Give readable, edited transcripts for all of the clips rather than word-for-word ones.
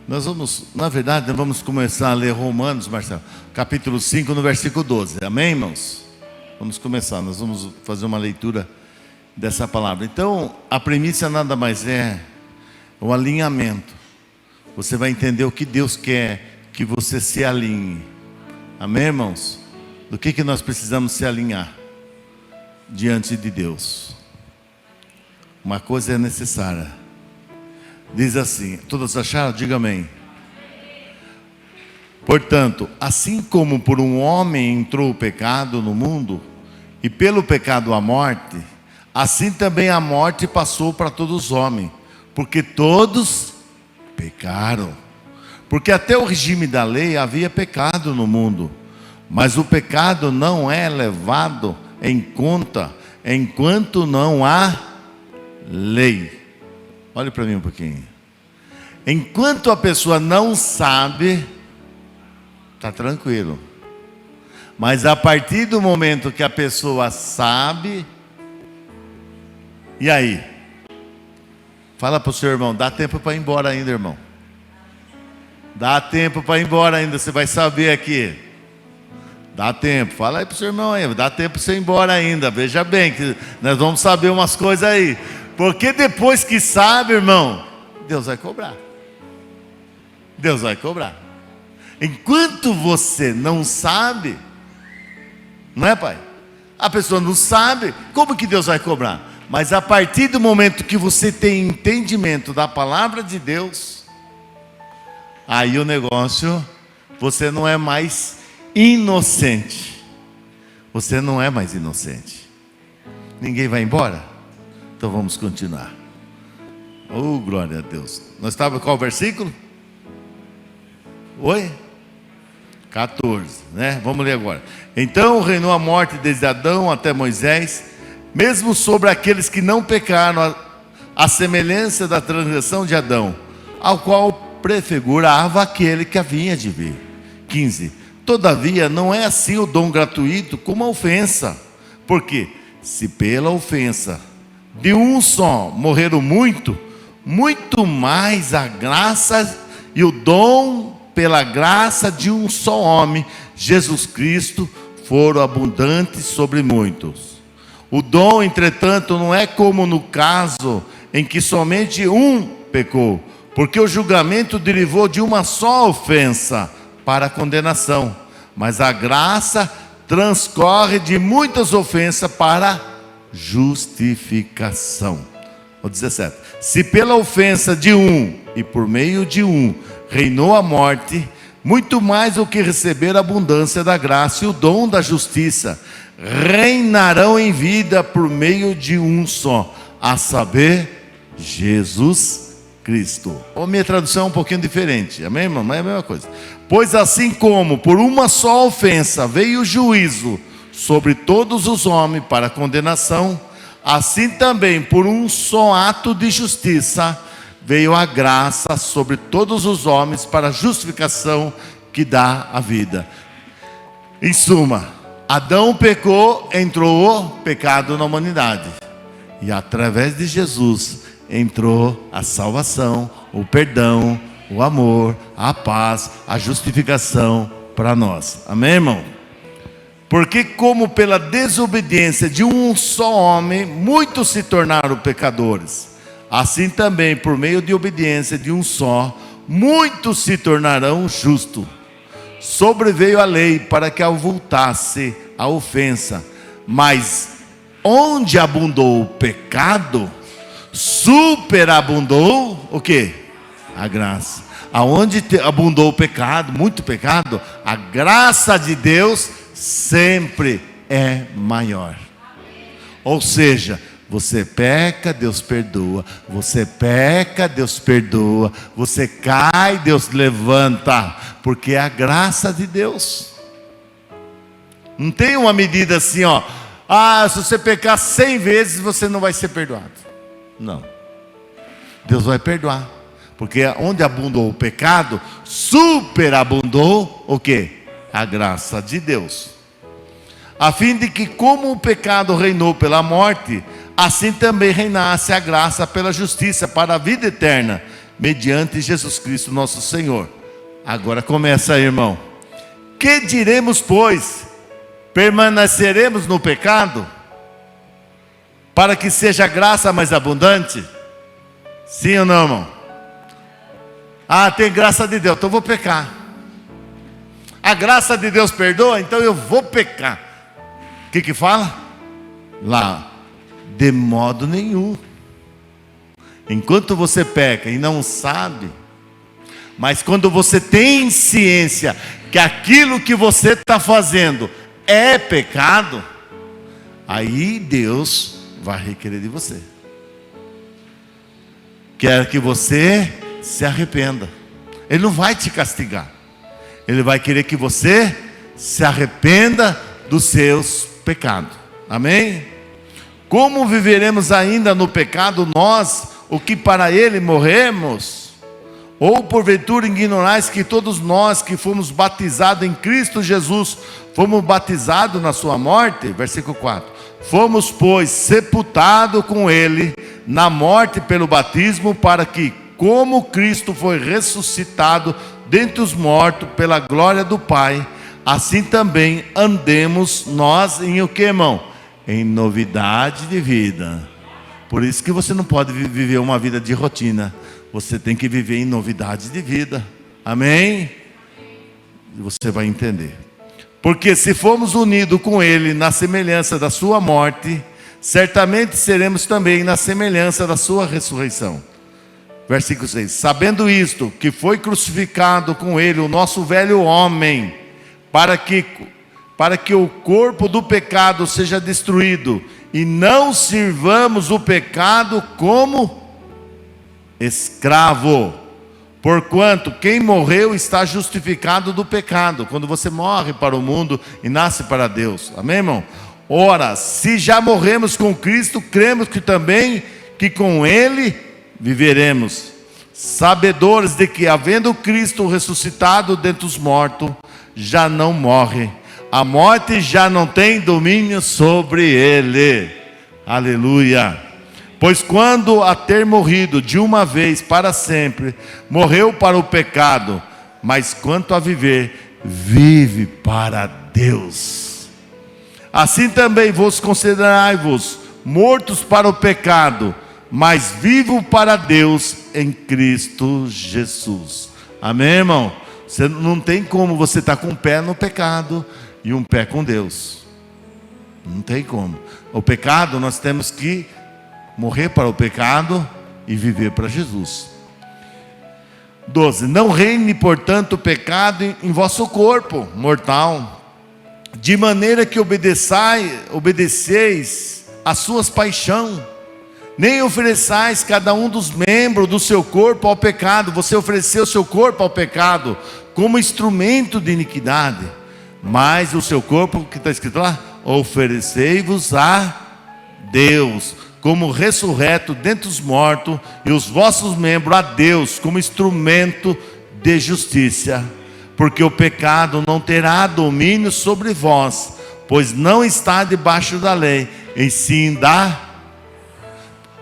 Nós vamos começar a ler Romanos, Marcelo, capítulo 5, no versículo 12. Amém, irmãos? Vamos começar, nós vamos fazer uma leitura dessa palavra. Então, a premissa nada mais é o alinhamento. Você vai entender o que Deus quer que você se alinhe. Amém, irmãos? Do que nós precisamos se alinhar diante de Deus? Uma coisa é necessária. Diz assim, todos acharam? Diga amém. Portanto, assim como por um homem entrou o pecado no mundo, e pelo pecado a morte, assim também a morte passou para todos os homens, porque todos pecaram. Porque até o regime da lei havia pecado no mundo, mas o pecado não é levado em conta enquanto não há lei. Olhe para mim um pouquinho. Enquanto a pessoa não sabe, está tranquilo. Mas a partir do momento que a pessoa sabe, e aí? Fala para o seu irmão, dá tempo para ir embora ainda, irmão. Dá tempo para ir embora ainda, você vai saber aqui. Dá tempo, fala aí para o seu irmão aí, dá tempo para você ir embora ainda. Veja bem, que nós vamos saber umas coisas aí. Porque depois que sabe, irmão, Deus vai cobrar. Deus vai cobrar. Enquanto você não sabe, não é, pai? A pessoa não sabe, como que Deus vai cobrar? Mas a partir do momento que você tem entendimento da palavra de Deus, aí o negócio, você não é mais inocente. Você não é mais inocente. Ninguém vai embora? Então vamos continuar. Oh, glória a Deus. Nós estávamos qual versículo? Oi? 14, né? Vamos ler agora. Então reinou a morte desde Adão até Moisés, mesmo sobre aqueles que não pecaram, a semelhança da transgressão de Adão, ao qual prefigurava aquele que havia de vir. 15. Todavia não é assim o dom gratuito como a ofensa. Porque se pela ofensa de um só morreram muito mais a graça e o dom pela graça de um só homem, Jesus Cristo, foram abundantes sobre muitos. O dom, entretanto, não é como no caso em que somente um pecou, porque o julgamento derivou de uma só ofensa para a condenação, mas a graça transcorre de muitas ofensas para a justificação. O 17. Se pela ofensa de um e por meio de um reinou a morte, muito mais o que receber a abundância da graça e o dom da justiça reinarão em vida por meio de um só, a saber, Jesus Cristo. A minha tradução é um pouquinho diferente, amém, irmão? Mas é a mesma coisa. Pois assim como por uma só ofensa veio o juízo sobre todos os homens para condenação, assim também por um só ato de justiça veio a graça sobre todos os homens para a justificação que dá a vida. Em suma, Adão pecou, entrou o pecado na humanidade, e através de Jesus entrou a salvação, o perdão, o amor, a paz, a justificação para nós. Amém, irmão? Porque como pela desobediência de um só homem, muitos se tornaram pecadores, assim também por meio de obediência de um só, muitos se tornarão justos. Sobreveio a lei para que avultasse a ofensa, mas onde abundou o pecado, superabundou o quê? A graça. Aonde abundou o pecado, muito pecado, a graça de Deus sempre é maior. Ou seja, você peca, Deus perdoa. Você peca, Deus perdoa. Você cai, Deus levanta. Porque é a graça de Deus. Não tem uma medida assim, ó. Ah, se você pecar 100 vezes, você não vai ser perdoado. Não. Deus vai perdoar. Porque onde abundou o pecado, superabundou o quê? A graça de Deus. A fim de que como o pecado reinou pela morte, assim também reinasse a graça pela justiça para a vida eterna, mediante Jesus Cristo nosso Senhor. Agora começa aí, irmão. Que diremos, pois? Permaneceremos no pecado, para que seja graça mais abundante? Sim ou não, irmão? Ah, tem graça de Deus, então eu vou pecar. A graça de Deus perdoa, então eu vou pecar. O que fala? Lá, de modo nenhum. Enquanto você peca e não sabe, mas quando você tem ciência que aquilo que você está fazendo é pecado, aí Deus vai requerer de você. Quer que você se arrependa. Ele não vai te castigar. Ele vai querer que você se arrependa dos seus pecados. Amém? Como viveremos ainda no pecado nós, o que para ele morremos? Ou porventura ignorais que todos nós que fomos batizados em Cristo Jesus, fomos batizados na sua morte? Versículo 4. Fomos, pois, sepultados com ele na morte pelo batismo, para que, como Cristo foi ressuscitado dentre os mortos pela glória do Pai, assim também andemos nós em o que, irmão? Em novidade de vida. Por isso que você não pode viver uma vida de rotina. Você tem que viver em novidade de vida. Amém? E você vai entender. Porque se formos unidos com ele na semelhança da sua morte, certamente seremos também na semelhança da sua ressurreição. Versículo 6. Sabendo isto, que foi crucificado com ele o nosso velho homem, para que o corpo do pecado seja destruído, e não sirvamos o pecado como escravo. Porquanto quem morreu está justificado do pecado. Quando você morre para o mundo e nasce para Deus. Amém, irmão? Ora, se já morremos com Cristo, cremos que também que com ele viveremos, sabedores de que, havendo Cristo ressuscitado dentre os mortos, já não morre. A morte já não tem domínio sobre ele. Aleluia. Pois quando a ter morrido de uma vez para sempre, morreu para o pecado, mas quanto a viver, vive para Deus. Assim também vos considerai-vos mortos para o pecado, mas vivo para Deus em Cristo Jesus. Amém, irmão? Você não tem como você estar com um pé no pecado e um pé com Deus. Não tem como. O pecado, nós temos que morrer para o pecado e viver para Jesus. 12. Não reine, portanto, o pecado em vosso corpo mortal, de maneira que obedeceis às suas paixões, nem ofereçais cada um dos membros do seu corpo ao pecado. Você ofereceu o seu corpo ao pecado como instrumento de iniquidade, mas o seu corpo, que está escrito lá, oferecei-vos a Deus como ressurreto dentre os mortos, e os vossos membros a Deus como instrumento de justiça. Porque o pecado não terá domínio sobre vós, pois não está debaixo da lei, e sim da...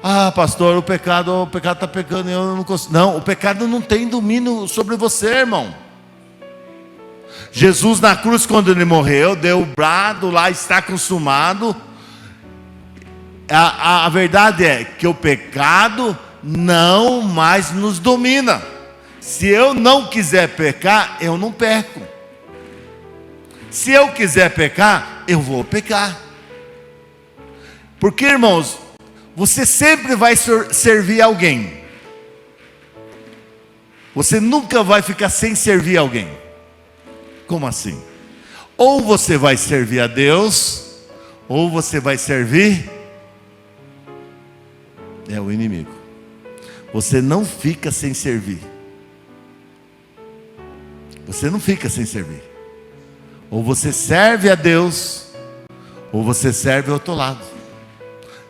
Ah, pastor, o pecado está pecando e eu não consigo. Não, o pecado não tem domínio sobre você, irmão. Jesus na cruz, quando ele morreu, deu o brado lá, está consumado. A verdade é que o pecado não mais nos domina. Se eu não quiser pecar, eu não peco. Se eu quiser pecar, eu vou pecar. Porque, irmãos, você sempre vai servir alguém. Você nunca vai ficar sem servir alguém. Como assim? Ou você vai servir a Deus, ou você vai servir o inimigo. Você não fica sem servir. Você não fica sem servir. Ou você serve a Deus, ou você serve ao outro lado.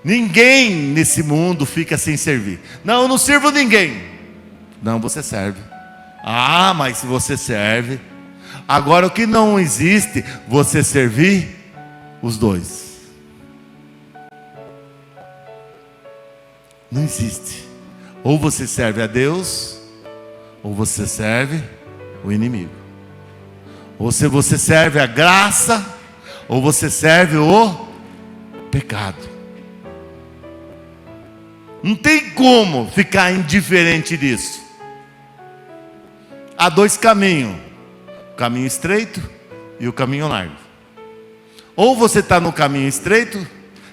Ninguém nesse mundo fica sem servir. Não, eu não sirvo ninguém. Não, você serve. Ah, mas se você serve. Agora o que não existe, você servir os dois. Não existe. Ou você serve a Deus, ou você serve o inimigo. Ou se você serve a graça, ou você serve o pecado. Não tem como ficar indiferente disso. Há dois caminhos: o caminho estreito e o caminho largo. Ou você está no caminho estreito,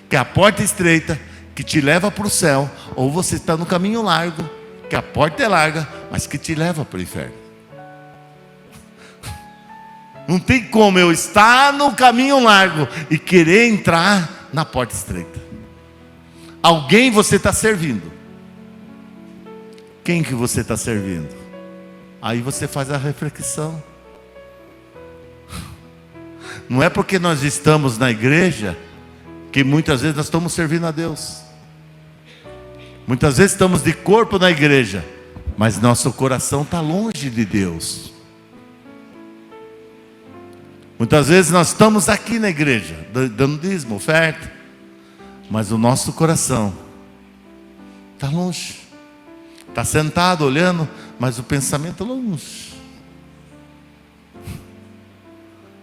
que é a porta estreita, que te leva para o céu, ou você está no caminho largo, que a porta é larga, mas que te leva para o inferno. Não tem como eu estar no caminho largo e querer entrar na porta estreita. Alguém você está servindo. Quem que você está servindo? Aí você faz a reflexão. Não é porque nós estamos na igreja que muitas vezes nós estamos servindo a Deus. Muitas vezes estamos de corpo na igreja, mas nosso coração está longe de Deus. Muitas vezes nós estamos aqui na igreja, dando dízimo, oferta, mas o nosso coração está longe. Está sentado olhando, mas o pensamento longe.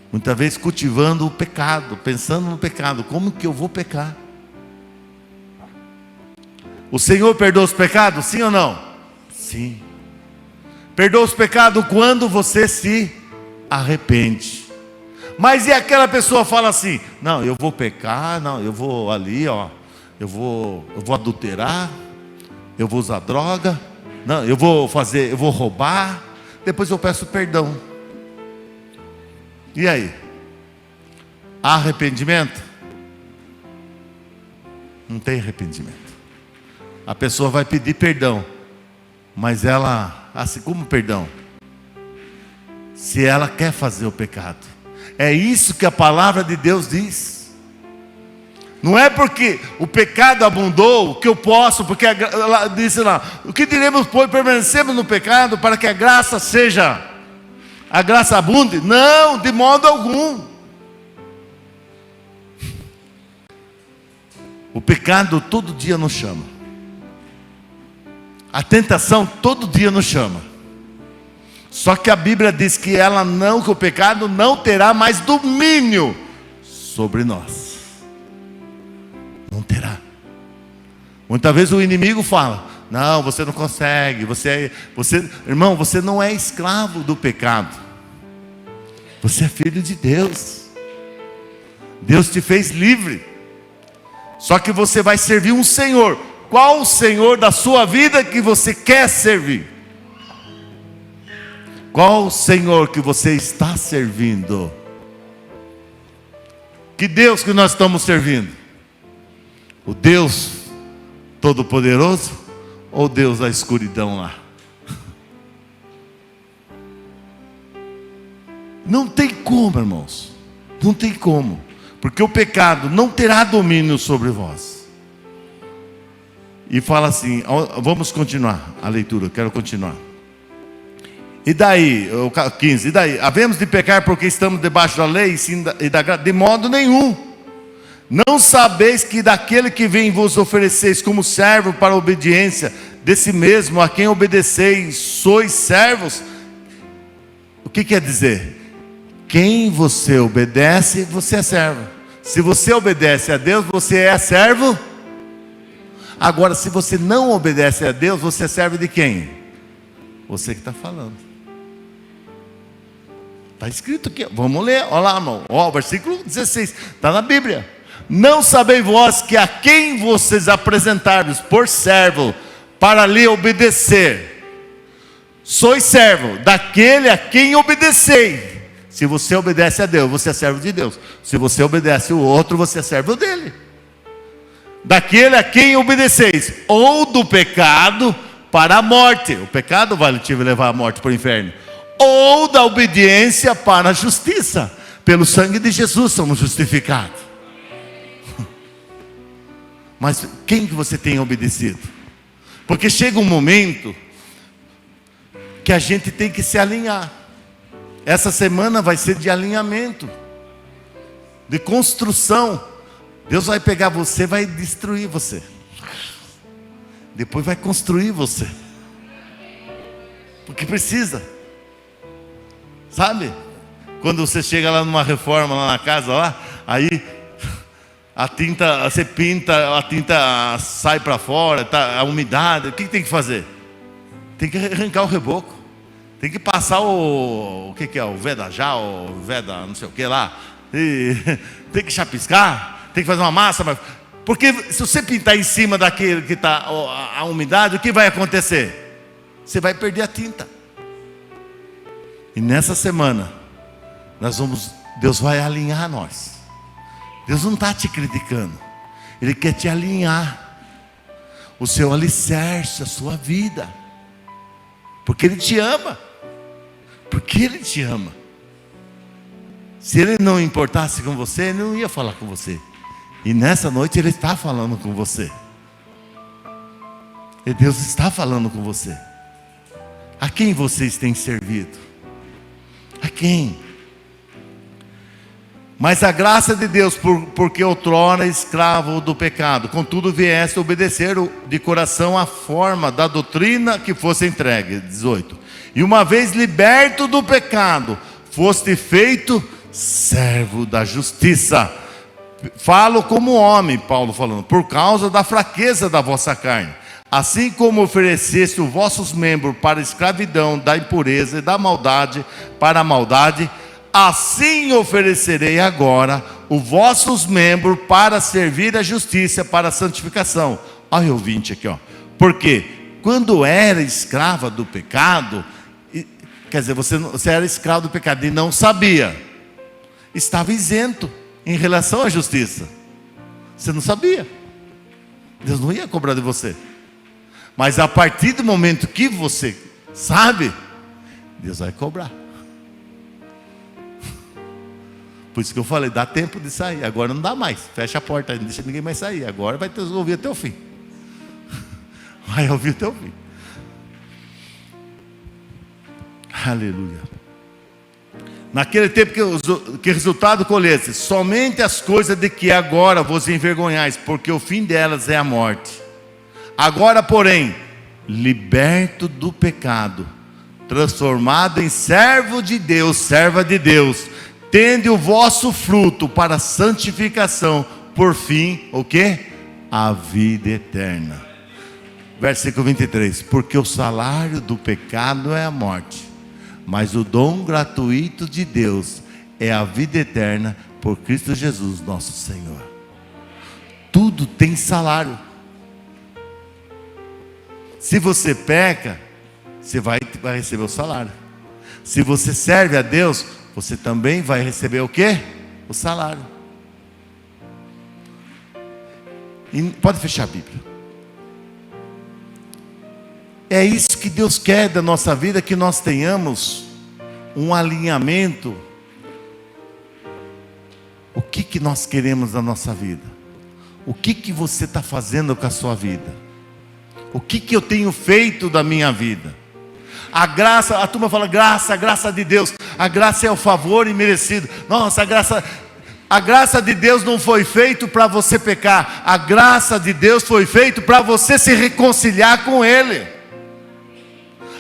Muitas vezes cultivando o pecado, pensando no pecado. Como que eu vou pecar? O Senhor perdoa os pecados, sim ou não? Sim. Perdoa os pecados quando você se arrepende. Mas e aquela pessoa fala assim: não, eu vou pecar, não, eu vou ali, ó, eu vou adulterar, eu vou usar droga, não, eu vou roubar, depois eu peço perdão. E aí? Há arrependimento? Não tem arrependimento. A pessoa vai pedir perdão, mas ela, assim como perdão, se ela quer fazer o pecado. É isso que a palavra de Deus diz. Não é porque o pecado abundou que eu posso, porque ela disse lá: o que diremos, pois, permanecemos no pecado para que a graça abunde? Não, de modo algum. O pecado todo dia nos chama. A tentação todo dia nos chama. Só que a Bíblia diz que que o pecado não terá mais domínio sobre nós. Não terá. Muitas vezes o inimigo fala: não, você não consegue, irmão, você não é escravo do pecado. Você é filho de Deus. Deus te fez livre. Só que você vai servir um Senhor. Qual o Senhor da sua vida que você quer servir? Qual o Senhor que você está servindo? Que Deus que nós estamos servindo? O Deus Todo-Poderoso ou Deus da escuridão lá? Não tem como, irmãos. Não tem como. Porque o pecado não terá domínio sobre vós. E fala assim, vamos continuar a leitura, eu quero continuar. E daí, 15, e daí? Havemos de pecar porque estamos debaixo da lei e da graça? De modo nenhum. Não sabeis que daquele que vem vos ofereceis como servo para a obediência, desse mesmo a quem obedeceis, sois servos? O que quer dizer? Quem você obedece, você é servo. Se você obedece a Deus, você é servo. Agora, se você não obedece a Deus, você é servo de quem? Você que está falando. Está escrito aqui, vamos ler, olha lá, irmão. Ó, versículo 16, está na Bíblia. Não sabeis vós que a quem vocês apresentardes por servo para lhe obedecer, sois servo daquele a quem obedecei. Se você obedece a Deus, você é servo de Deus. Se você obedece o outro, você é servo dele. Daquele a quem obedeceis, ou do pecado para a morte. O pecado vai te levar à morte, para o inferno. Ou da obediência para a justiça. Pelo sangue de Jesus somos justificados. Mas quem que você tem obedecido? Porque chega um momento que a gente tem que se alinhar. Essa semana vai ser de alinhamento, de construção. Deus vai pegar você, vai destruir você, depois vai construir você. porque precisa. Sabe? Quando você chega lá numa reforma lá na casa, lá, aí a tinta, você pinta, a tinta sai para fora, tá, a umidade, o que tem que fazer? Tem que arrancar o reboco, tem que passar o que é? O Vedajal, o Veda não sei o que lá, e tem que chapiscar, tem que fazer uma massa, porque se você pintar em cima daquele que está a umidade, o que vai acontecer? Você vai perder a tinta. E nessa semana, Deus vai alinhar nós. Deus não está te criticando, Ele quer te alinhar, o seu alicerce, a sua vida, porque Ele te ama, porque Ele te ama. Se Ele não importasse com você, Ele não ia falar com você. E nessa noite Ele está falando com você. E Deus está falando com você. A quem vocês têm servido? A quem? Mas a graça de Deus, porque outrora escravo do pecado, contudo vieste obedecer de coração à forma da doutrina que fosse entregue. 18. E uma vez liberto do pecado, foste feito servo da justiça. Falo como homem, Paulo falando, por causa da fraqueza da vossa carne. Assim como ofereceste os vossos membros para a escravidão da impureza e da maldade para a maldade, assim oferecerei agora os vossos membros para servir a justiça, para a santificação. Olha o 20 aqui, ó. Porque quando era escrava do pecado, quer dizer, você era escravo do pecado e não sabia, estava isento em relação à justiça. Você não sabia, Deus não ia cobrar de você. Mas a partir do momento que você sabe, Deus vai cobrar. Por isso que eu falei, dá tempo de sair. Agora não dá mais, fecha a porta, não deixa ninguém mais sair. Agora vai ouvir até o fim. Vai ouvir até o fim. Aleluia. Naquele tempo que resultado colhesse somente as coisas de que agora vos envergonhais, porque o fim delas é a morte. Agora, porém, liberto do pecado, transformado em servo de Deus, serva de Deus, tende o vosso fruto para a santificação, por fim, o quê? A vida eterna. Versículo 23. Porque o salário do pecado é a morte, mas o dom gratuito de Deus é a vida eterna por Cristo Jesus, nosso Senhor. Tudo tem salário. Se você peca, você vai receber o salário. Se você serve a Deus, você também vai receber o quê? O salário. E pode fechar a Bíblia. É isso que Deus quer da nossa vida, que nós tenhamos um alinhamento. O que nós queremos da nossa vida? O que você está fazendo com a sua vida? O que eu tenho feito da minha vida? A graça, a turma fala graça, a graça de Deus. A graça é o favor imerecido. Nossa, a graça de Deus não foi feito para você pecar. A graça de Deus foi feita para você se reconciliar com Ele.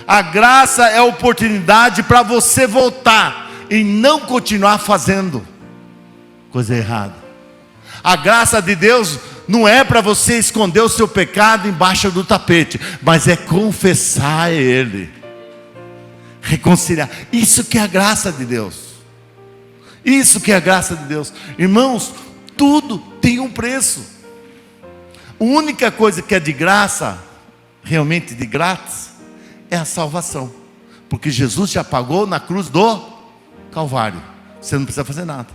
A graça é a oportunidade para você voltar e não continuar fazendo coisa errada. A graça de Deus não é para você esconder o seu pecado embaixo do tapete, mas é confessar a Ele, reconciliar. Isso que é a graça de Deus. Isso que é a graça de Deus. Irmãos, tudo tem um preço. A única coisa que é de graça, realmente de grátis, é a salvação. Porque Jesus já pagou na cruz do Calvário. Você não precisa fazer nada.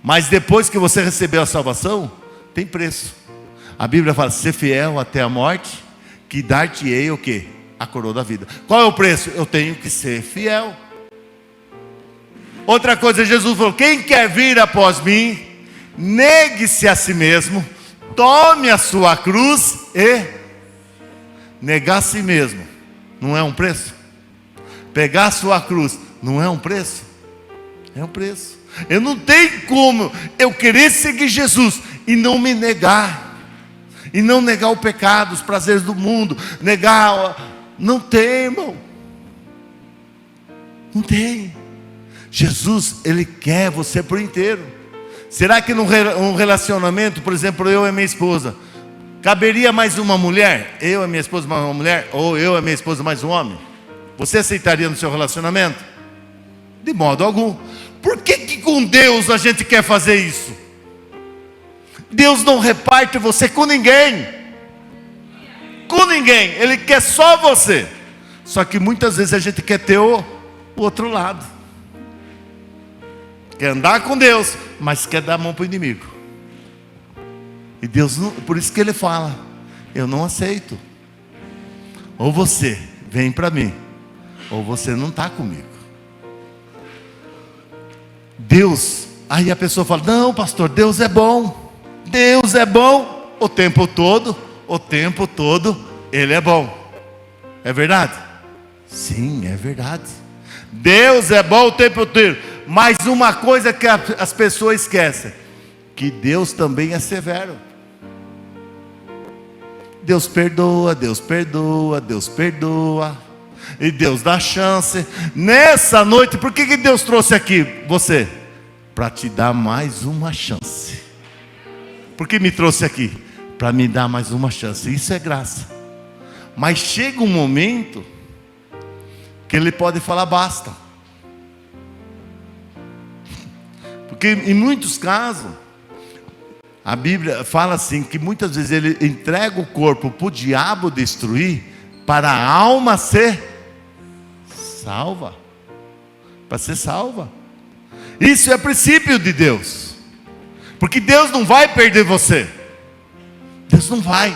Mas depois que você recebeu a salvação, tem preço. A Bíblia fala, ser fiel até a morte, que dar-te-ei o quê? A coroa da vida. Qual é o preço? Eu tenho que ser fiel. Outra coisa, Jesus falou, quem quer vir após mim, negue-se a si mesmo, tome a sua cruz e negar a si mesmo. Não é um preço? Pegar a sua cruz, não é um preço? É um preço. Eu não tenho como eu querer seguir Jesus e não me negar, e não negar o pecado, os prazeres do mundo, negar, não tem, irmão. Não tem. Jesus, Ele quer você por inteiro. Será que num relacionamento, por exemplo, eu e minha esposa, caberia mais uma mulher? Eu e minha esposa mais uma mulher? Ou eu e minha esposa mais um homem? Você aceitaria no seu relacionamento? De modo algum. Por que com Deus a gente quer fazer isso? Deus não reparte você com ninguém. Com ninguém. Ele quer só você. Só que muitas vezes a gente quer ter o outro lado. Quer andar com Deus, mas quer dar a mão para o inimigo. E Deus não, por isso que Ele fala: eu não aceito. Ou você vem para mim, ou você não está comigo. Deus, aí a pessoa fala: não, pastor, Deus é bom. Deus é bom o tempo todo. O tempo todo Ele é bom. É verdade? Sim, é verdade. Deus é bom o tempo todo. Mas uma coisa que as pessoas esquecem: que Deus também é severo. Deus perdoa, Deus perdoa, Deus perdoa. E Deus dá chance. Nessa noite, por que Deus trouxe aqui você? Para te dar mais uma chance. Por que me trouxe aqui? Para me dar mais uma chance. Isso é graça. Mas chega um momento que Ele pode falar basta. Porque em muitos casos, a Bíblia fala assim, que muitas vezes Ele entrega o corpo para o diabo destruir, para a alma ser salva. Para ser salva. Isso é princípio de Deus. Porque Deus não vai perder você. Deus não vai.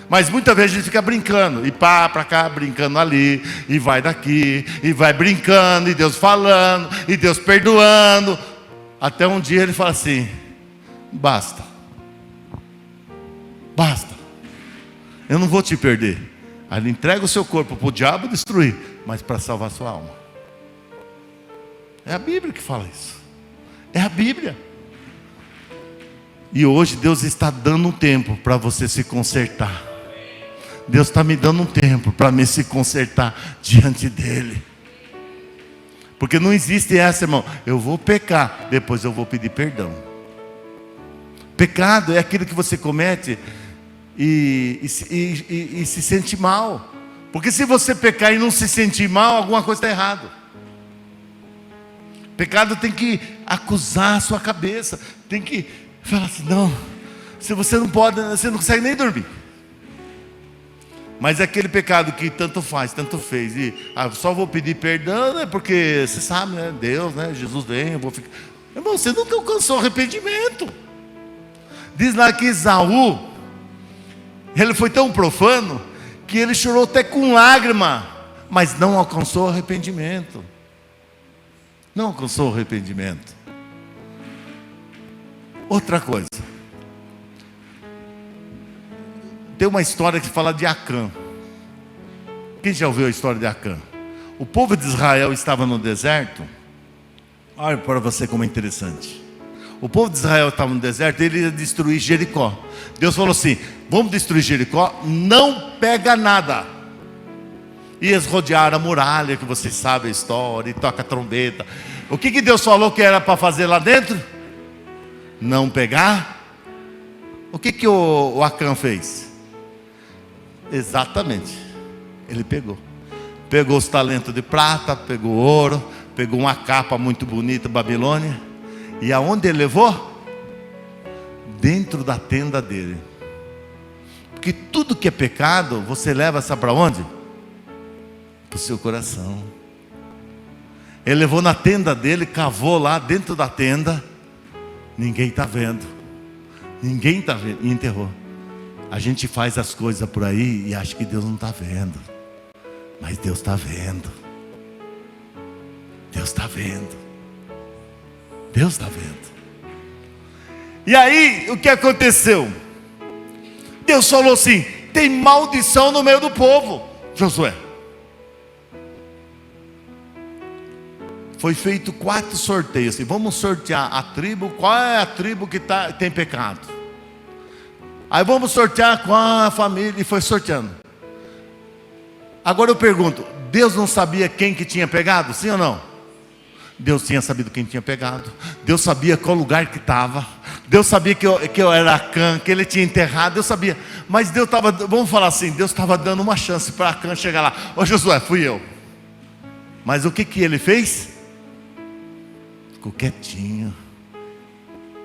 Mas muitas vezes a gente fica brincando, e pá, para cá, brincando ali, e vai daqui, e vai brincando, e Deus falando, e Deus perdoando. Até um dia Ele fala assim: basta. Basta. Eu não vou te perder. Aí Ele entrega o seu corpo para o diabo destruir, mas para salvar a sua alma. É a Bíblia que fala isso. É a Bíblia. E hoje Deus está dando um tempo para você se consertar. Deus está me dando um tempo para me se consertar diante dEle. Porque não existe essa, irmão: eu vou pecar, depois eu vou pedir perdão. Pecado é aquilo que você comete e se sente mal. Porque se você pecar e não se sentir mal, alguma coisa está errada. Pecado tem que acusar a sua cabeça. Tem que falar assim: não, se você não pode, você não consegue nem dormir. Mas é aquele pecado que tanto faz, tanto fez, e só vou pedir perdão, né, porque você sabe, né, Deus, né, Jesus vem, eu vou ficar. Irmão, você nunca alcançou arrependimento. Diz lá que Esaú, ele foi tão profano que ele chorou até com lágrima, mas não alcançou arrependimento. Não alcançou arrependimento. Outra coisa, tem uma história que fala de Acã. Quem já ouviu a história de Acã? O povo de Israel estava no deserto. Olha para você como é interessante. O povo de Israel estava no deserto e ele ia destruir Jericó. Deus falou assim: vamos destruir Jericó, não pega nada. E eles rodearam a muralha, que vocês sabem a história, e toca a trombeta. O que Deus falou que era para fazer lá dentro? Não pegar. O que o Acã fez? Exatamente, ele pegou os talentos de prata, pegou ouro, pegou uma capa muito bonita, Babilônia. E aonde ele levou? Dentro da tenda dele. Porque tudo que é pecado, você leva, sabe para onde? Para o seu coração. Ele levou na tenda dele, cavou lá dentro da tenda. Ninguém está vendo. Ninguém está vendo. E enterrou. A gente faz as coisas por aí e acha que Deus não está vendo. Mas Deus está vendo. Deus está vendo. Deus está vendo. E aí, o que aconteceu? Deus falou assim: tem maldição no meio do povo, Josué. Foi feito 4 sorteios. Assim, vamos sortear a tribo. Qual é a tribo que tem pecado? Aí vamos sortear com a família. E foi sorteando. Agora eu pergunto, Deus não sabia quem que tinha pegado? Sim ou não? Deus tinha sabido quem tinha pegado. Deus sabia qual lugar que estava. Deus sabia que eu era Acã, que ele tinha enterrado. Deus sabia. Mas Deus estava, vamos falar assim, Deus estava dando uma chance para Acã chegar lá. Ô Josué, fui eu. Mas o que ele fez? Ficou quietinho.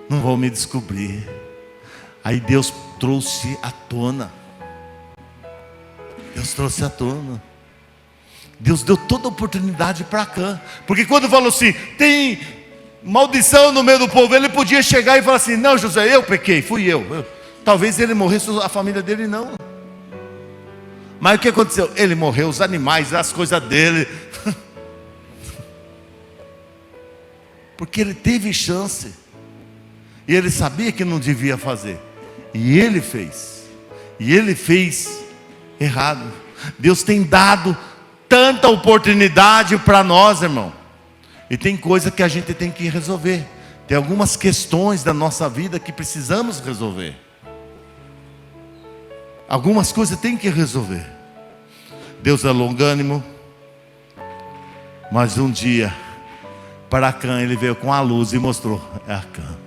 Não vou me descobrir. Aí Deus trouxe à tona. Deus trouxe à tona. Deus deu toda a oportunidade para Acã. Porque quando falou assim, tem maldição no meio do povo, ele podia chegar e falar assim, não José, eu pequei, fui eu. Talvez ele morresse, a família dele não. Mas o que aconteceu? Ele morreu, os animais, as coisas dele. Porque ele teve chance. E ele sabia que não devia fazer. E ele fez. E ele fez errado. Deus tem dado tanta oportunidade para nós, irmão. E tem coisa que a gente tem que resolver. Tem algumas questões da nossa vida que precisamos resolver. Algumas coisas tem que resolver. Deus é longânimo. Mas um dia, para Acã, ele veio com a luz e mostrou: é Acã.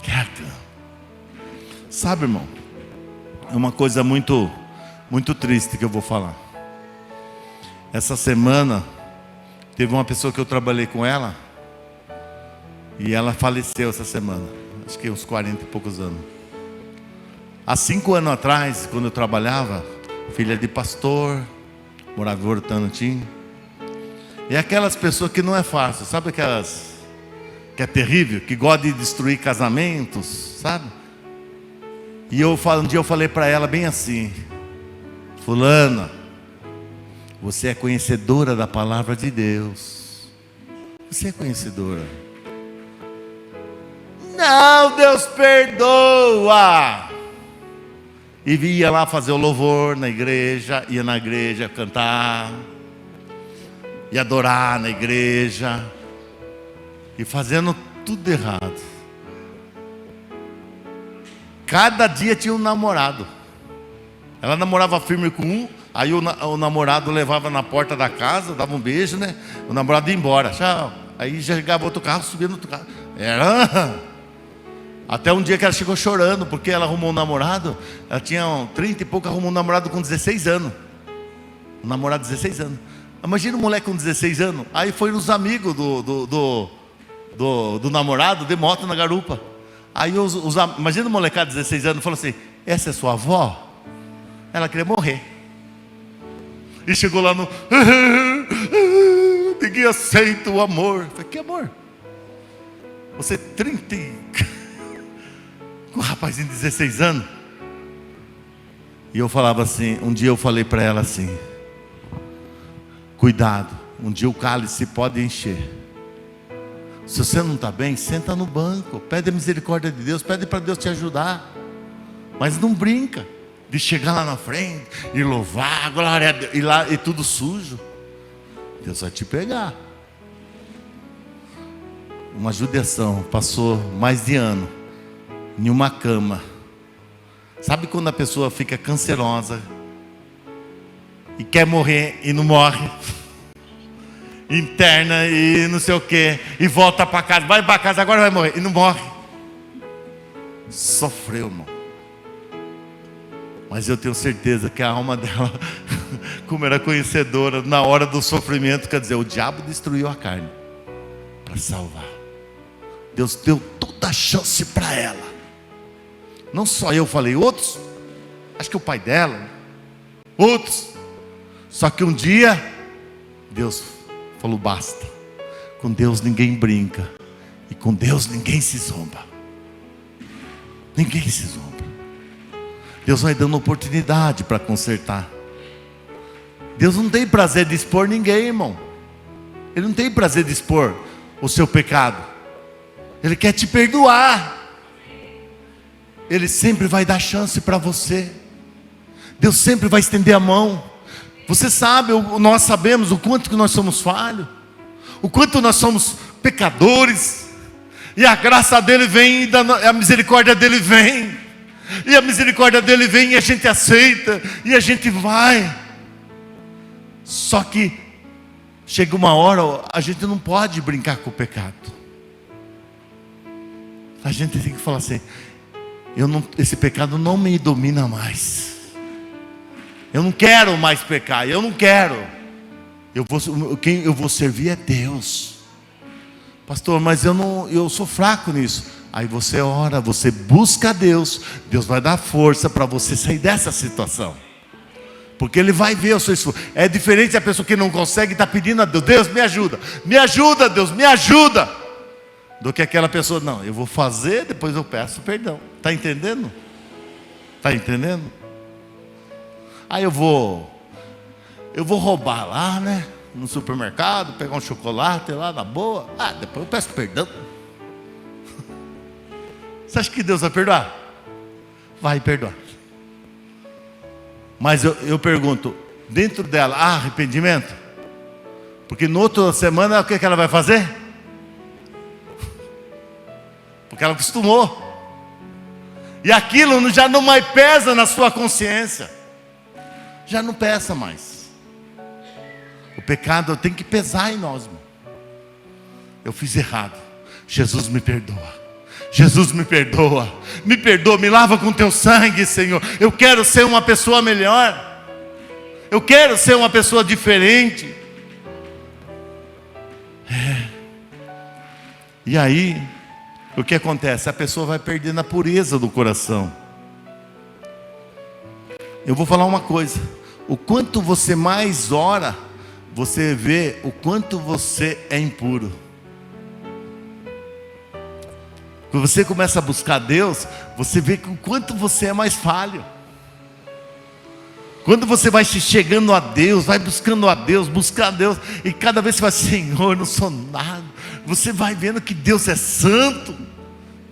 É Acã. Sabe, irmão, é uma coisa muito triste que eu vou falar. Essa semana teve uma pessoa que eu trabalhei com ela e ela faleceu essa semana, acho que uns 40 e poucos anos. Há 5 anos atrás, quando eu trabalhava, filha de pastor, morava em Votorantim. E aquelas pessoas que não é fácil, sabe aquelas que é terrível, que gosta de destruir casamentos, sabe? E um dia eu falei para ela bem assim: fulana, você é conhecedora da palavra de Deus. Você é conhecedora. Não, Deus perdoa. E ia lá fazer o louvor na igreja, ia na igreja cantar, ia adorar na igreja, e fazendo tudo errado. Cada dia tinha um namorado. Ela namorava firme com um. Aí o namorado levava na porta da casa, dava um beijo, né? O namorado ia embora, tchau. Aí já chegava outro carro, subia no outro carro. Até um dia que ela chegou chorando, porque ela arrumou um namorado. Ela tinha 30 e pouco, arrumou um namorado com 16 anos. Um namorado de 16 anos. Imagina um moleque com 16 anos. Aí foi nos amigos do namorado, de moto na garupa. Aí imagina um molecado de 16 anos, falou assim: essa é sua avó? Ela queria morrer. E chegou lá no... ninguém aceita o amor. Eu falei: que amor? Você 30 com um rapazinho de 16 anos. E eu falava assim, um dia eu falei para ela assim: cuidado, um dia o cálice pode encher. Se você não está bem, senta no banco, pede a misericórdia de Deus, pede para Deus te ajudar. Mas não brinca de chegar lá na frente e louvar, glória a Deus, e lá e tudo sujo. Deus vai te pegar. Uma judiação passou mais de ano em uma cama. Sabe quando a pessoa fica cancerosa e quer morrer e não morre? Interna e não sei o que, e volta para casa, vai para casa, agora vai morrer, e não morre. Sofreu, irmão. Mas eu tenho certeza que a alma dela, como era conhecedora, na hora do sofrimento, quer dizer, o diabo destruiu a carne para salvar. Deus deu toda a chance para ela. Não só eu falei, outros, acho que o pai dela, outros. Só que um dia Deus falou: basta. Com Deus ninguém brinca, e com Deus ninguém se zomba. Ninguém se zomba. Deus vai dando oportunidade para consertar. Deus não tem prazer de expor ninguém, irmão. Ele não tem prazer de expor o seu pecado. Ele quer te perdoar. Ele sempre vai dar chance para você. Deus sempre vai estender a mão. Você sabe, nós sabemos o quanto que nós somos falhos, o quanto nós somos pecadores, e a graça dele vem, e a misericórdia dele vem, e a misericórdia dele vem, e a gente aceita, e a gente vai. Só que chega uma hora, a gente não pode brincar com o pecado. A gente tem que falar assim: esse pecado não me domina mais. Eu não quero mais pecar, eu não quero. Quem eu vou servir é Deus. Pastor, mas eu sou fraco nisso. Aí você ora, você busca a Deus. Deus vai dar força para você sair dessa situação. Porque Ele vai ver o seu esforço. É diferente a pessoa que não consegue estar pedindo a Deus: Deus, me ajuda. Me ajuda, Deus, me ajuda. Do que aquela pessoa: não, eu vou fazer, depois eu peço perdão. Está entendendo? Está entendendo? Aí eu vou roubar lá, né? No supermercado, pegar um chocolate lá na boa. Depois eu peço perdão. Você acha que Deus vai perdoar? Vai perdoar. Mas eu pergunto, dentro dela há arrependimento? Porque na outra semana o que ela vai fazer? Porque ela acostumou. E aquilo já não mais pesa na sua consciência. Já não pesa mais. O pecado tem que pesar em nós, irmão. Eu fiz errado. Jesus me perdoa. Jesus me perdoa. Me perdoa, me lava com teu sangue, Senhor. Eu quero ser uma pessoa melhor. Eu quero ser uma pessoa diferente. E aí, o que acontece? A pessoa vai perdendo a pureza do coração. Eu vou falar uma coisa: o quanto você mais ora, você vê o quanto você é impuro. Quando você começa a buscar Deus, você vê o quanto você é mais falho. Quando você vai chegando a Deus, vai buscando a Deus, buscar a Deus, e cada vez você vai: Senhor, eu não sou nada. Você vai vendo que Deus é santo,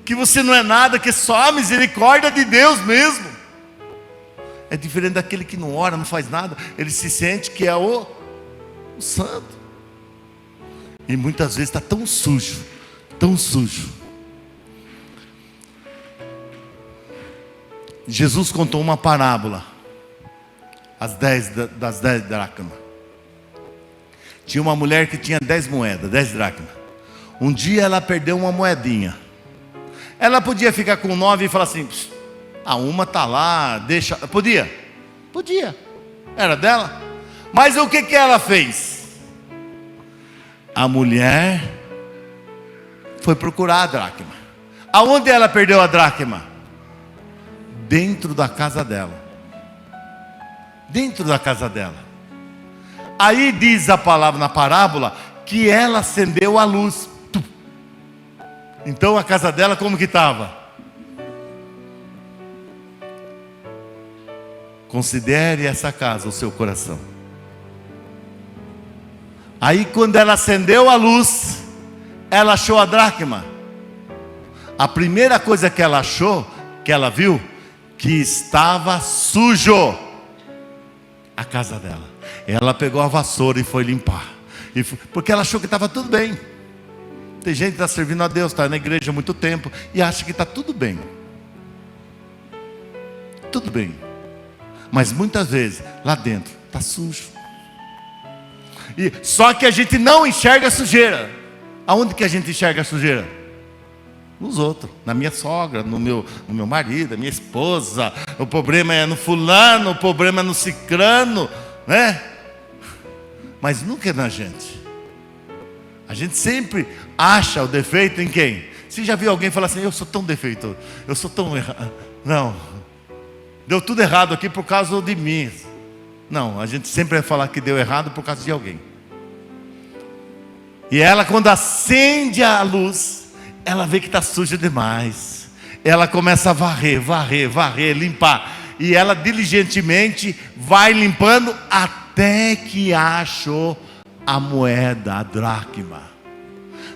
que você não é nada, que é só a misericórdia de Deus mesmo. É diferente daquele que não ora, não faz nada. Ele se sente que é o santo. E muitas vezes está tão sujo, tão sujo. Jesus contou uma parábola, das 10 dracmas. Tinha uma mulher que tinha 10 moedas, 10 dracmas. Um dia ela perdeu uma moedinha. Ela podia ficar com 9 e falar assim: uma está lá, deixa. Podia? Podia. Era dela. Mas o que ela fez? A mulher foi procurar a dracma. Aonde ela perdeu a dracma? Dentro da casa dela. Dentro da casa dela. Aí diz a palavra na parábola que ela acendeu a luz. Então a casa dela como que estava? Considere essa casa o seu coração. Aí quando ela acendeu a luz, ela achou a dracma. A primeira coisa que ela achou, que ela viu, que estava sujo a casa dela. Ela pegou a vassoura e foi limpar. Porque ela achou que estava tudo bem. Tem gente que está servindo a Deus, está na igreja há muito tempo e acha que está tudo bem. Tudo bem. Mas muitas vezes lá dentro está sujo. Só que a gente não enxerga a sujeira. Aonde que a gente enxerga a sujeira? Nos outros, na minha sogra, no meu marido, na minha esposa. O problema é no fulano, o problema é no cicrano, né? Mas nunca é na gente. A gente sempre acha o defeito em quem? Você já viu alguém falar assim: eu sou tão defeituoso, eu sou tão errado. Não, deu tudo errado aqui por causa de mim. Não, a gente sempre vai falar que deu errado por causa de alguém. E ela, quando acende a luz, ela vê que está suja demais. Ela começa a varrer, limpar. E ela diligentemente vai limpando até que achou a moeda, a dracma.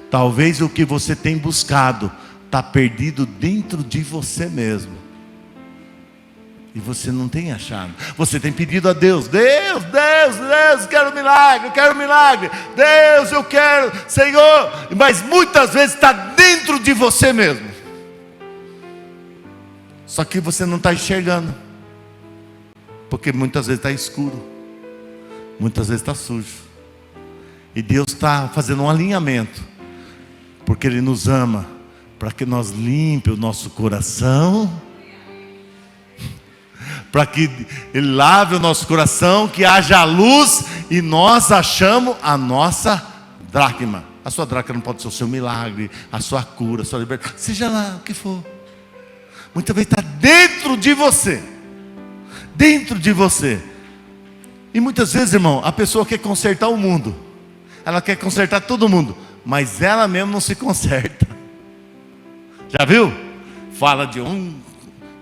Talvez o que você tem buscado está perdido dentro de você mesmo. E você não tem achado. Você tem pedido a Deus: Deus, quero um milagre. Deus, eu quero, Senhor. Mas muitas vezes está dentro de você mesmo. Só que você não está enxergando. Porque muitas vezes está escuro. muitas vezes está sujo. E Deus está fazendo um alinhamento, porque Ele nos ama, para que nós limpe o nosso coração, para que Ele lave o nosso coração, que haja luz, e nós achamos a nossa dracma. A sua dracma não pode ser o seu milagre, a sua cura, a sua liberdade, seja lá o que for. Muitas vezes está dentro de você. Dentro de você. E muitas vezes, irmão, a pessoa quer consertar o mundo. Ela quer consertar todo mundo, mas ela mesmo não se conserta. Já viu? Fala de um,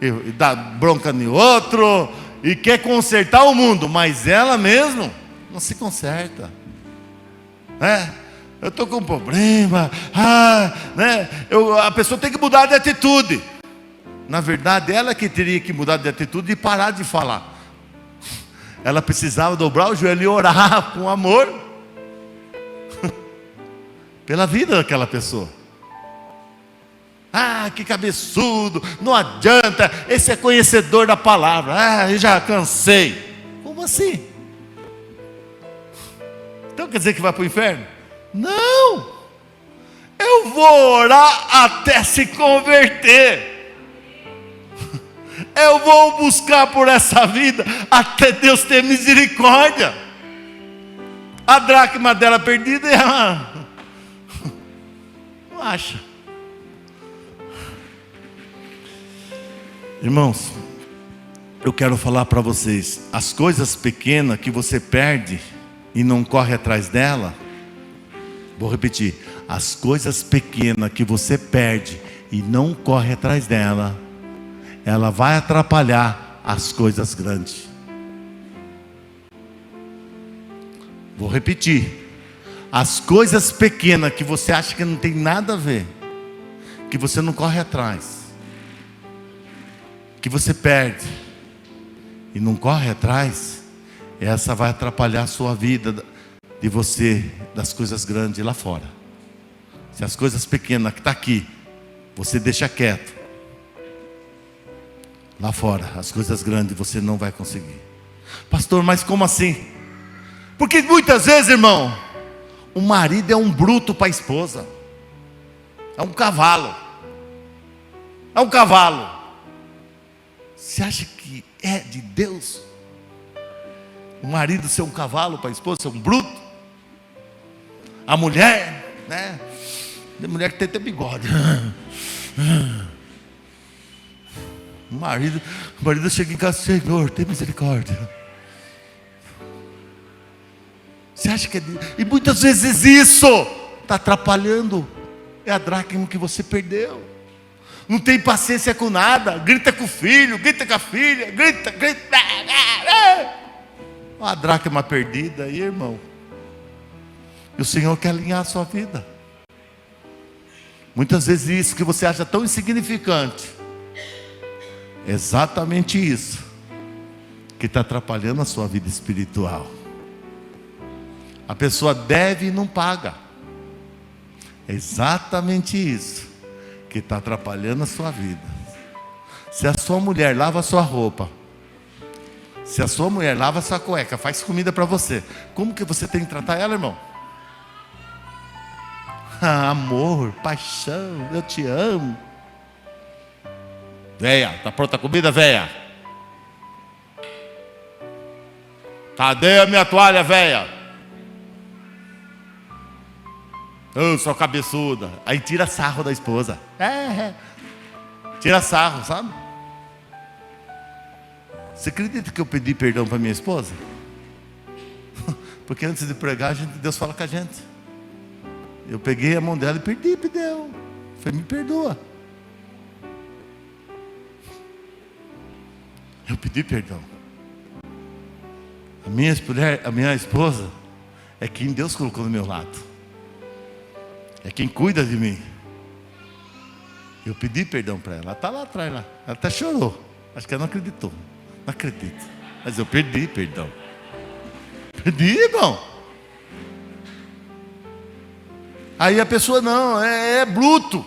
e dá bronca no outro, e quer consertar o mundo, mas ela mesmo não se conserta. Eu estou com um problema, a pessoa tem que mudar de atitude. Na verdade, ela que teria que mudar de atitude e parar de falar. Ela precisava dobrar o joelho e orar com amor pela vida daquela pessoa. Que cabeçudo, não adianta, esse é conhecedor da palavra. Eu já cansei. Como assim? Então quer dizer que vai para o inferno? Não, eu vou orar até se converter. Eu vou buscar por essa vida até Deus ter misericórdia. A dracma dela perdida, ela não acha. Irmãos, eu quero falar para vocês, as coisas pequenas que você perde e não corre atrás dela, vou repetir, as coisas pequenas que você perde e não corre atrás dela, ela vai atrapalhar as coisas grandes. Vou repetir, as coisas pequenas que você acha que não tem nada a ver, que você não corre atrás, que você perde e não corre atrás, essa vai atrapalhar a sua vida de você, das coisas grandes lá fora. Se as coisas pequenas que está aqui, você deixa quieto, lá fora, as coisas grandes você não vai conseguir. Pastor, mas como assim? Porque muitas vezes, irmão, o marido é um bruto para a esposa. É um cavalo. É um cavalo. Você acha que é de Deus o marido ser um cavalo para a esposa, ser um bruto? A mulher, né? A mulher que tem até bigode. O marido chega em casa, Senhor, tem misericórdia. Você acha que é de... E muitas vezes isso está atrapalhando. É a dracma que você perdeu. Não tem paciência com nada. Grita com o filho, grita com a filha, grita. Uma dracma perdida aí, irmão. E o Senhor quer alinhar a sua vida. Muitas vezes isso que você acha tão insignificante, é exatamente isso que está atrapalhando a sua vida espiritual. A pessoa deve e não paga. É exatamente isso que está atrapalhando a sua vida. Se a sua mulher lava a sua roupa, se a sua mulher lava a sua cueca, faz comida para você, como que você tem que tratar ela, irmão? Amor, paixão, eu te amo. Véia, está pronta a comida, véia? Cadê a minha toalha, véia? Sua cabeçuda. Aí tira sarro da esposa. Tira sarro, sabe? Você acredita que eu pedi perdão para minha esposa? Porque antes de pregar, Deus fala com a gente. Eu peguei a mão dela e perdeu. Falei, me perdoa. Eu pedi perdão. A minha esposa é quem Deus colocou do meu lado. É quem cuida de mim. Eu pedi perdão para ela. Ela está lá atrás lá. Ela até chorou. Acho que ela não acreditou. Não acredito. Mas eu pedi perdão. Pedi, irmão. Aí a pessoa não, é bruto.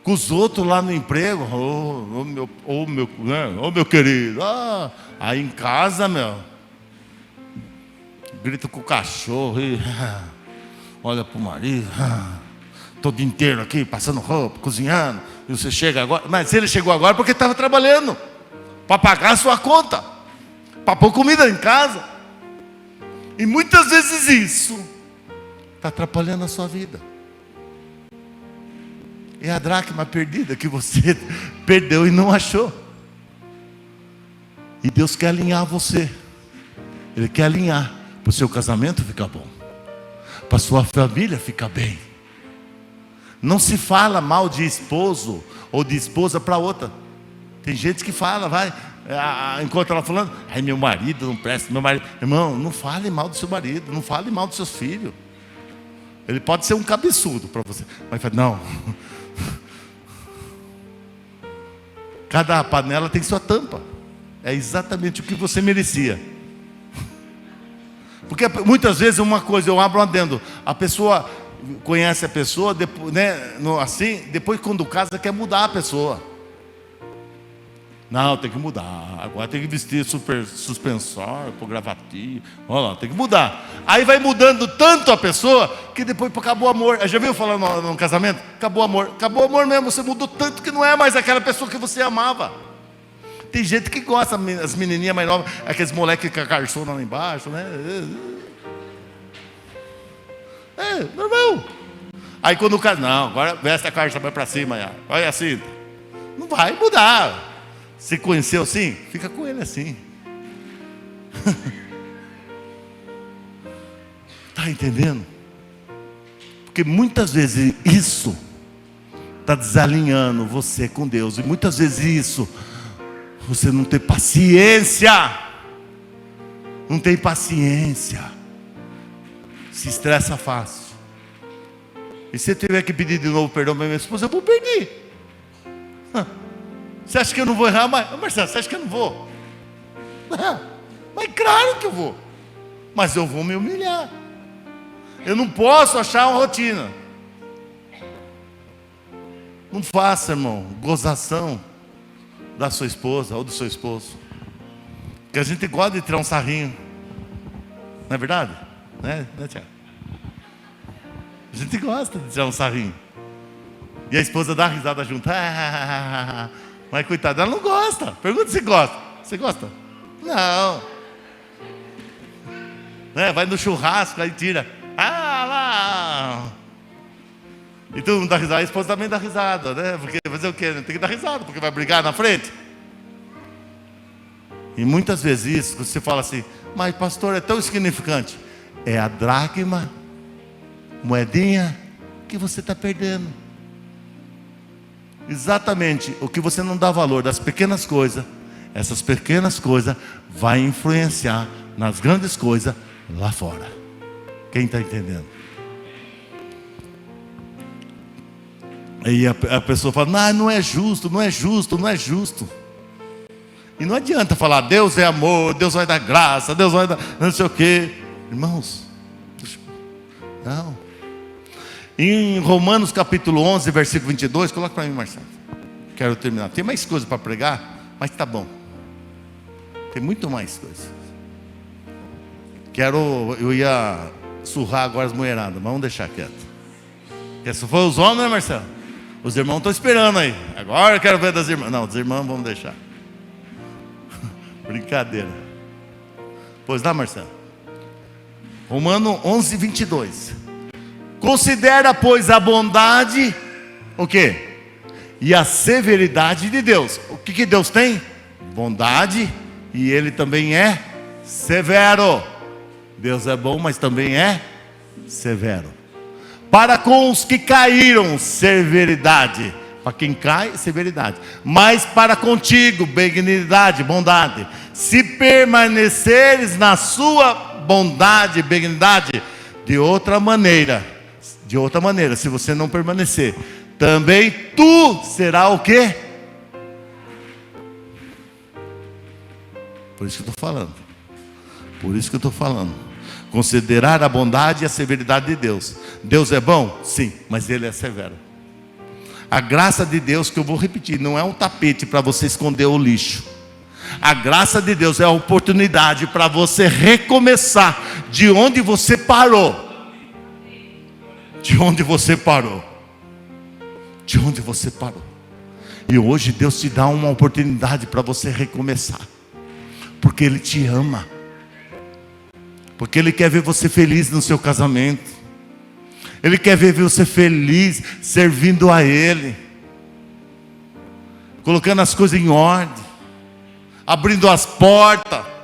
Com os outros lá no emprego. Meu querido. Aí em casa, meu. grita com o cachorro e olha para o marido, todo inteiro aqui, passando roupa, cozinhando, e você chega agora. Mas ele chegou agora porque estava trabalhando para pagar a sua conta, para pôr comida em casa. E muitas vezes isso está atrapalhando a sua vida. É a dracma perdida que você perdeu e não achou. E Deus quer alinhar você. Ele quer alinhar para o seu casamento ficar bom, para a sua família ficar bem. Não se fala mal de esposo ou de esposa para outra. Tem gente que fala, enquanto ela falando, ai, meu marido não presta, meu marido. Irmão, não fale mal do seu marido, não fale mal dos seus filhos. Ele pode ser um cabeçudo para você, mas fala, não. Cada panela tem sua tampa. É exatamente o que você merecia. Porque muitas vezes uma coisa, eu abro um adendo, a pessoa conhece a pessoa, depois, depois quando casa quer mudar a pessoa. Não, tem que mudar, agora tem que vestir super suspensório, pôr gravatinho, olha lá, tem que mudar. Aí vai mudando tanto a pessoa, que depois acabou o amor. Já viu falando no casamento? Acabou o amor mesmo, você mudou tanto que não é mais aquela pessoa que você amava. Tem gente que gosta, as menininhas mais novas, aqueles moleques com a carçona lá embaixo, né? Normal. Aí quando o cara, não, agora veste a carça, vai para cima, olha assim. Não vai mudar. Se conheceu assim, fica com ele assim. Está entendendo? Porque muitas vezes isso está desalinhando você com Deus. E muitas vezes isso, você não tem paciência. Não tem paciência. Se estressa fácil. E se eu tiver que pedir de novo perdão para minha esposa, eu vou pedir. Você acha que eu não vou errar mais? Marcelo, você acha que eu não vou? Mas claro que eu vou. Mas eu vou me humilhar. Eu não posso achar uma rotina. Não faça, irmão, gozação da sua esposa ou do seu esposo. Porque a gente gosta de tirar um sarrinho. Não é verdade? Né, Tiago? A gente gosta de tirar um sarrinho. E a esposa dá risada junto. Mas coitada, ela não gosta. Pergunta se gosta. Você gosta? Não. Vai no churrasco, aí tira. Lá. E todo mundo dá risada. A esposa também dá risada, né? Porque fazer o quê? Tem que dar risada, porque vai brigar na frente. E muitas vezes isso, você fala assim, mas pastor, é tão insignificante. É a dracma, moedinha, que você está perdendo. Exatamente o que você não dá valor das pequenas coisas, essas pequenas coisas vai influenciar nas grandes coisas lá fora. Quem está entendendo? Aí a pessoa fala, não é justo, não é justo, não é justo. E não adianta falar, Deus é amor, Deus vai dar graça, Deus vai dar não sei o quê. Irmãos, não. Em Romanos capítulo 11, versículo 22, coloca para mim, Marcelo. Quero terminar. Tem mais coisa para pregar, mas tá bom. Tem muito mais coisa. Eu ia surrar agora as mulheradas, mas vamos deixar quieto. Esse foi os homens, né, Marcelo? Os irmãos estão esperando aí. Agora eu quero ver das irmãs. Não, dos irmãos vamos deixar. Brincadeira. Pois dá, Marcelo. Romano 11, 22. Considera, pois, a bondade, o quê? E a severidade de Deus. O que Deus tem? Bondade, e Ele também é severo. Deus é bom, mas também é severo. Para com os que caíram, severidade. Para quem cai, severidade. Mas para contigo, benignidade, bondade. Se permaneceres na sua bondade, benignidade, de outra maneira, se você não permanecer, também tu será o quê? Por isso que eu estou falando. Considerar a bondade e a severidade de Deus. Deus é bom? Sim, mas Ele é severo. A graça de Deus, que eu vou repetir, não é um tapete para você esconder o lixo. A graça de Deus é a oportunidade para você recomeçar de onde você parou. De onde você parou. De onde você parou. E hoje Deus te dá uma oportunidade para você recomeçar. Porque Ele te ama. Porque Ele quer ver você feliz no seu casamento. Ele quer ver você feliz servindo a Ele. Colocando as coisas em ordem. Abrindo as portas.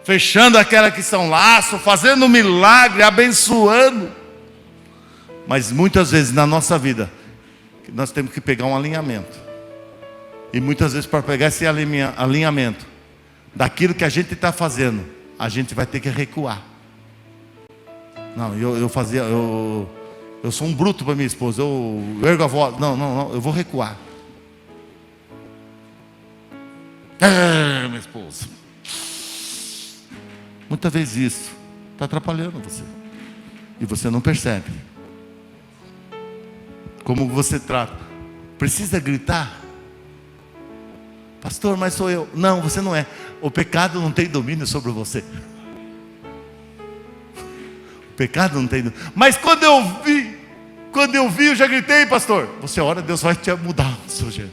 Fechando aquelas que são laços. Fazendo um milagre, abençoando. Mas muitas vezes na nossa vida, nós temos que pegar um alinhamento. E muitas vezes para pegar esse alinhamento, daquilo que a gente está fazendo, a gente vai ter que recuar. Não, eu sou um bruto para minha esposa, eu ergo a voz, não, eu vou recuar. Minha esposa. Muitas vezes isso está atrapalhando você. E você não percebe. Como você trata. Precisa gritar? Pastor, mas sou eu. Não, você não é. O pecado não tem domínio sobre você. O pecado não tem domínio. Mas quando eu vi, eu já gritei, pastor. Você ora, Deus vai te mudar o seu gênero.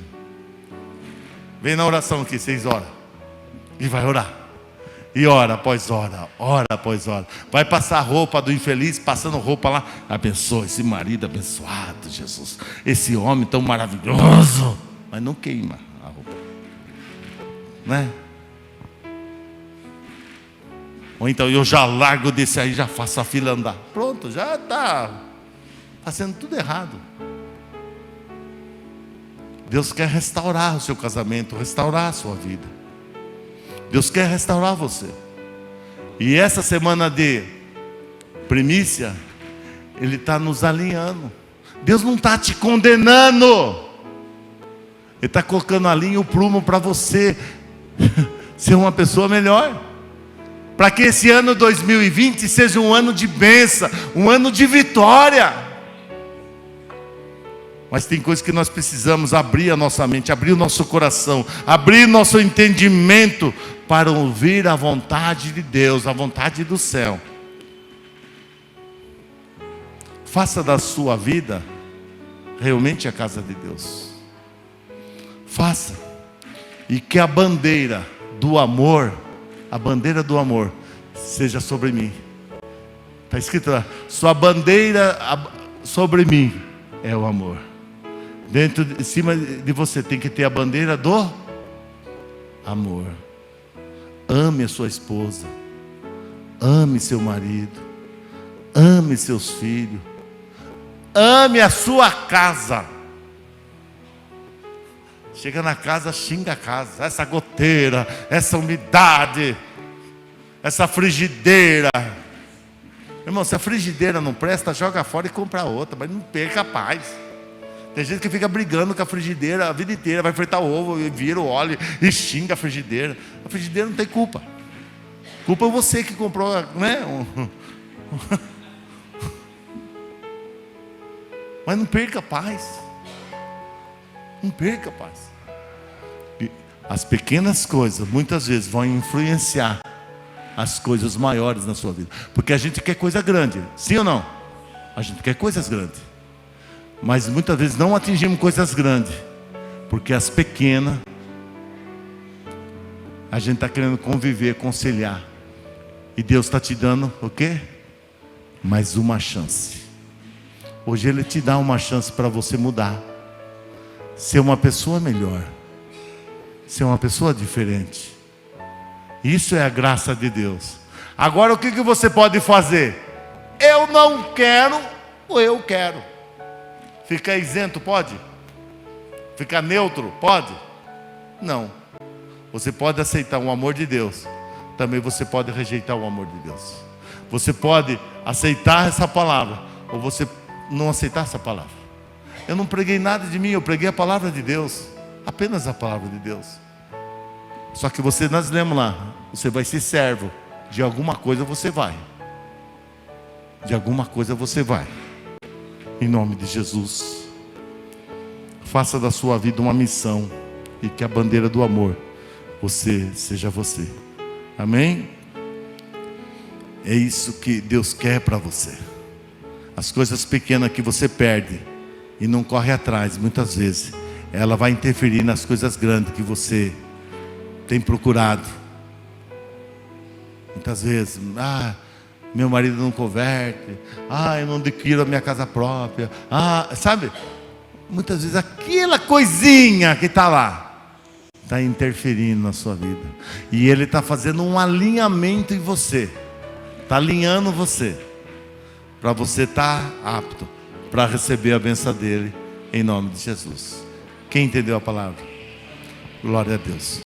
Vem na oração aqui, 6 horas. E vai orar. E ora após hora, hora após hora. Vai passar a roupa do infeliz, passando roupa lá. Abençoa esse marido abençoado, Jesus. Esse homem tão maravilhoso. Mas não queima a roupa. Né? Ou então eu já largo desse aí, já faço a fila andar. Pronto, já está fazendo tudo errado. Deus quer restaurar o seu casamento, restaurar a sua vida. Deus quer restaurar você. E essa semana de primícia, Ele está nos alinhando. Deus não está te condenando. Ele está colocando a linha e o prumo para você ser uma pessoa melhor. Para que esse ano 2020 seja um ano de bênção, um ano de vitória. Mas tem coisas que nós precisamos abrir a nossa mente, abrir o nosso coração, abrir nosso entendimento para ouvir a vontade de Deus, a vontade do céu. Faça da sua vida realmente a casa de Deus. Faça. E que a bandeira do amor, seja sobre mim. Está escrito lá, sua bandeira sobre mim é o amor. Em cima de você tem que ter a bandeira do amor. Ame a sua esposa. Ame seu marido. Ame seus filhos. Ame a sua casa. Chega na casa, xinga a casa. Essa goteira, essa umidade, essa frigideira. Irmão, se a frigideira não presta, joga fora e compra outra. Mas não perca a paz. Tem gente que fica brigando com a frigideira a vida inteira. Vai fritar o ovo, e vira o óleo e xinga a frigideira. A frigideira não tem culpa. Culpa é você que comprou, né? Mas não perca a paz. Não perca a paz. E as pequenas coisas muitas vezes vão influenciar as coisas maiores na sua vida. Porque a gente quer coisa grande. Sim ou não? A gente quer coisas grandes. Mas muitas vezes não atingimos coisas grandes. Porque as pequenas, a gente está querendo conviver, conciliar. E Deus está te dando o quê? Mais uma chance. Hoje Ele te dá uma chance para você mudar. Ser uma pessoa melhor. Ser uma pessoa diferente. Isso é a graça de Deus. Agora o que você pode fazer? Eu não quero ou eu quero. Ficar isento pode? Ficar neutro pode? Não. Você pode aceitar o amor de Deus. Também você pode rejeitar o amor de Deus. Você pode aceitar essa palavra, ou você não aceitar essa palavra. Eu não preguei nada de mim, eu preguei a palavra de Deus. Apenas a palavra de Deus. Só que nós lemos lá, você vai ser servo. De alguma coisa você vai. De alguma coisa você vai. Em nome de Jesus. Faça da sua vida uma missão. E que a bandeira do amor seja você. Amém? É isso que Deus quer para você. As coisas pequenas que você perde e não corre atrás, muitas vezes, ela vai interferir nas coisas grandes que você tem procurado. Muitas vezes, meu marido não converte, eu não adquiro a minha casa própria, sabe? Muitas vezes aquela coisinha que está lá, está interferindo na sua vida. E Ele está fazendo um alinhamento em você, está alinhando você, para você estar apto para receber a bênção dEle, em nome de Jesus. Quem entendeu a palavra? Glória a Deus.